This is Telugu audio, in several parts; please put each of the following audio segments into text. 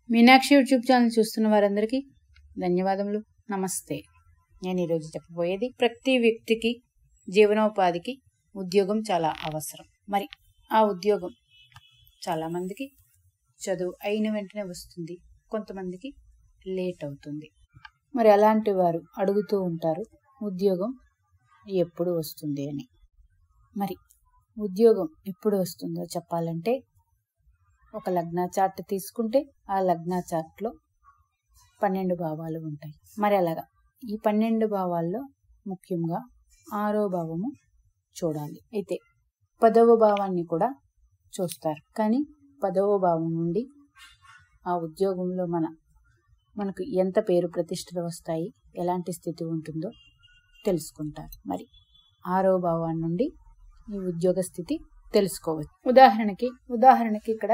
మీనాక్షి యూట్యూబ్ ఛానల్ చూస్తున్న వారందరికీ ధన్యవాదములు. నమస్తే. నేను ఈరోజు చెప్పబోయేది ప్రతి వ్యక్తికి జీవనోపాధికి ఉద్యోగం చాలా అవసరం. మరి ఆ ఉద్యోగం చాలామందికి చదువు అయిన వెంటనే వస్తుంది, కొంతమందికి లేట్ అవుతుంది. మరి అలాంటి వారు అడుగుతూ ఉంటారు ఉద్యోగం ఎప్పుడు వస్తుంది అని. మరి ఉద్యోగం ఎప్పుడు వస్తుందో చెప్పాలంటే ఒక లగ్న చార్ట్ తీసుకుంటే ఆ లగ్న చార్ట్లో 12 భావాలు ఉంటాయి. మరి అలాగా ఈ 12 భావాల్లో ముఖ్యంగా 6వ భావము చూడాలి. అయితే 10వ భావాన్ని కూడా చూస్తారు. కానీ 10వ భావం నుండి ఆ ఉద్యోగంలో మనకు ఎంత పేరు ప్రతిష్టలు వస్తాయి, ఎలాంటి స్థితి ఉంటుందో తెలుసుకుంటారు. మరి 6వ భావం నుండి ఈ ఉద్యోగ స్థితి తెలుసుకోవచ్చు. ఉదాహరణకి ఇక్కడ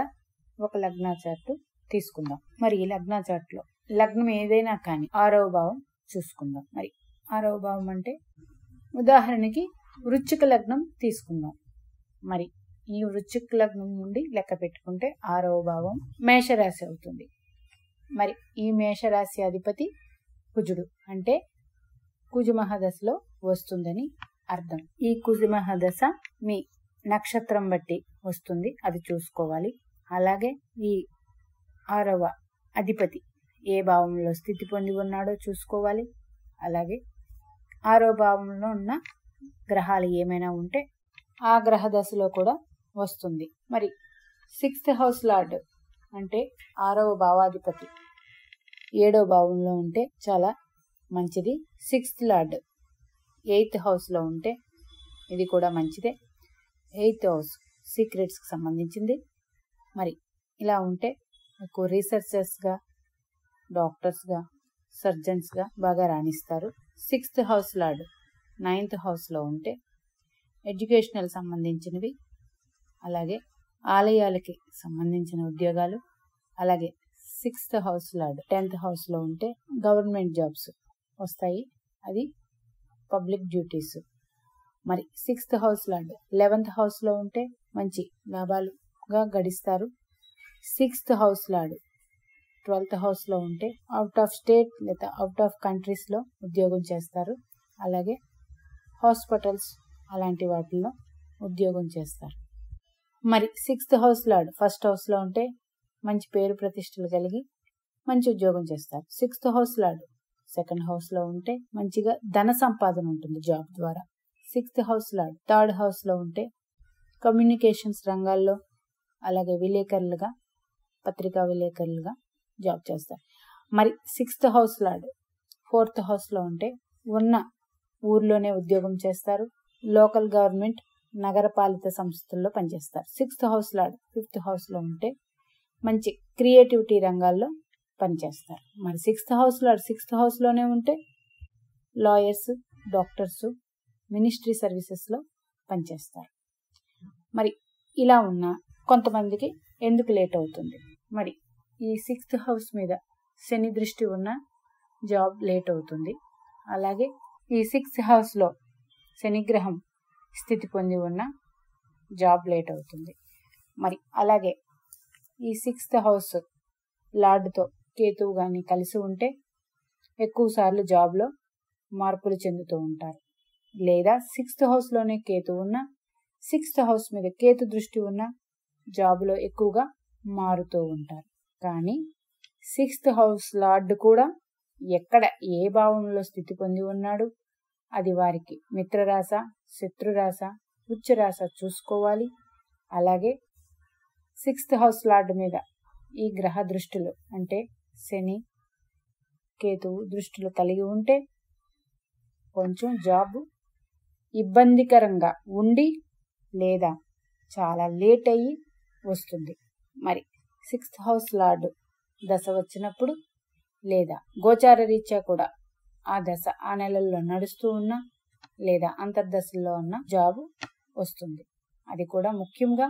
ఒక లగ్న చార్ట్ తీసుకుందాం. మరి ఈ లగ్న చార్ట్లో లగ్నం ఏదైనా కానీ 6వ భావం చూసుకుందాం. మరి 6వ భావం అంటే ఉదాహరణకి వృశ్చిక లగ్నం తీసుకుందాం. మరి ఈ వృశ్చిక లగ్నం నుండి లెక్క పెట్టుకుంటే 6వ భావం మేషరాశి అవుతుంది. మరి ఈ మేషరాశి అధిపతి కుజుడు, అంటే కుజమహదశలో వస్తుందని అర్థం. ఈ కుజమహదశ మీ నక్షత్రం బట్టి వస్తుంది, అది చూసుకోవాలి. అలాగే ఈ 6వ అధిపతి ఏ భావంలో స్థితి పొంది ఉన్నాడో చూసుకోవాలి. అలాగే 6వ భావంలో ఉన్న గ్రహాలు ఏమైనా ఉంటే ఆ గ్రహ దశలో కూడా వస్తుంది. మరి 6th హౌస్ లార్డ్ అంటే 6వ భావాధిపతి 7వ భావంలో ఉంటే చాలా మంచిది. 6th లార్డ్ 8th హౌస్లో ఉంటే ఇది కూడా మంచిదే. 8th హౌస్ సీక్రెట్స్కి సంబంధించింది. మరి ఇలా ఉంటే ఎక్కువ రీసెర్చర్స్గా, డాక్టర్స్గా, సర్జన్స్గా బాగా రాణిస్తారు. 6th హౌస్ లార్డ్ 9th హౌస్లో ఉంటే ఎడ్యుకేషనల్ సంబంధించినవి, అలాగే ఆలయాలకి సంబంధించిన ఉద్యోగాలు, అలాగే 6th హౌస్ లార్డ్ 10th హౌస్లో ఉంటే గవర్నమెంట్ జాబ్స్ వస్తాయి, అది పబ్లిక్ డ్యూటీస్. మరి 6th హౌస్ లార్డ్ 11th హౌస్లో ఉంటే మంచి లాభాలుగా గడిస్తారు. 6th హౌస్ లార్డ్ 12th హౌస్లో ఉంటే అవుట్ ఆఫ్ స్టేట్ లేదా అవుట్ ఆఫ్ కంట్రీస్లో ఉద్యోగం చేస్తారు. అలాగే హాస్పిటల్స్ అలాంటి వాటిల్లో ఉద్యోగం చేస్తారు. మరి 6th హౌస్ లార్డ్ 1st హౌస్లో ఉంటే మంచి పేరు ప్రతిష్టలు కలిగి మంచి ఉద్యోగం చేస్తారు. 6th హౌస్ లార్డ్ 2nd హౌస్లో ఉంటే మంచిగా ధన సంపాదన ఉంటుంది జాబ్ ద్వారా. 6th హౌస్ లార్డ్ 3rd హౌస్లో ఉంటే కమ్యూనికేషన్స్ రంగాల్లో, అలాగే విలేకరులుగా, పత్రికా విలేకరులుగా జాబ్ చేస్తారు. మరి 6th హౌస్ లార్డ్ 4th హౌస్లో ఉంటే ఉన్న ఊర్లోనే ఉద్యోగం చేస్తారు. లోకల్ గవర్నమెంట్, నగరపాలిత సంస్థల్లో పనిచేస్తారు. 6th హౌస్ లార్డ్ 5th హౌస్లో ఉంటే మంచి క్రియేటివిటీ రంగాల్లో పనిచేస్తారు. మరి 6th హౌస్ లార్డ్ 6th హౌస్లోనే ఉంటే లాయర్స్, డాక్టర్స్, మినిస్ట్రీ సర్వీసెస్లో పనిచేస్తారు. మరి ఇలా ఉన్న కొంతమందికి ఎందుకు లేట్ అవుతుంది? మరి ఈ 6th హౌస్ మీద శని దృష్టి ఉన్న జాబ్ లేట్ అవుతుంది. అలాగే ఈ 6th హౌస్లో శనిగ్రహం స్థితి పొంది ఉన్న జాబ్ లేట్ అవుతుంది. మరి అలాగే ఈ 6th హౌస్ లార్డ్తో కేతువు కానీ కలిసి ఉంటే ఎక్కువ సార్లు జాబ్లో మార్పులు చెందుతూ ఉంటారు. లేదా 6th హౌస్లోనే కేతు ఉన్న, 6th హౌస్ మీద కేతు దృష్టి ఉన్న జాబులో ఎక్కువగా మారుతూ ఉంటారు. కానీ 6th హౌస్ లార్డ్ కూడా ఎక్కడ ఏ భావంలో స్థితి పొంది ఉన్నాడు, అది వారికి మిత్రరాశ, శత్రురాశ, ఉచ్చరాశ చూసుకోవాలి. అలాగే 6th హౌస్ లార్డ్ మీద ఈ గ్రహ దృష్టిలు అంటే శని, కేతువు దృష్టిలు కలిగి ఉంటే కొంచెం జాబ్ ఇబ్బందికరంగా ఉండి లేదా చాలా లేట్ అయ్యి వస్తుంది. మరి 6th హౌస్ లార్డ్ దశ వచ్చినప్పుడు లేదా గోచార రీత్యా కూడా ఆ దశ ఆ నెలల్లో నడుస్తూ ఉన్నా లేదా అంతర్దశల్లో ఉన్న జాబ్ వస్తుంది. అది కూడా ముఖ్యంగా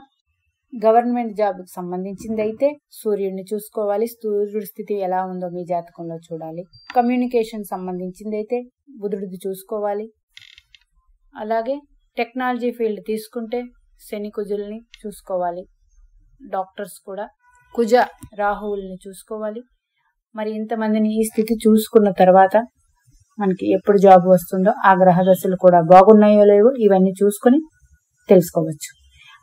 గవర్నమెంట్ జాబ్కి సంబంధించింది అయితే సూర్యుడిని చూసుకోవాలి. సూర్యుడి స్థితి ఎలా ఉందో మీ జాతకంలో చూడాలి. కమ్యూనికేషన్ సంబంధించింది అయితే బుధుడిది చూసుకోవాలి. అలాగే టెక్నాలజీ ఫీల్డ్ తీసుకుంటే శని కుజుల్ని చూసుకోవాలి. డాక్టర్స్ కూడా కుజ రాహువుల్ని చూసుకోవాలి. మరి ఇంతమందిని ఈ స్థితి చూసుకున్న తర్వాత మనకి ఎప్పుడు జాబ్ వస్తుందో, ఆ గ్రహ దశలు కూడా బాగున్నాయో లేవో ఇవన్నీ చూసుకుని తెలుసుకోవచ్చు.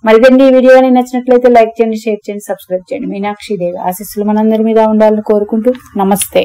మరిదండి ఈ వీడియో కానీ నచ్చినట్లయితే లైక్ చేయండి, షేర్ చేయండి, సబ్స్క్రైబ్ చేయండి. మీనాక్షి దేవి ఆశీస్సులు మనందరి మీద ఉండాలని కోరుకుంటూ నమస్తే.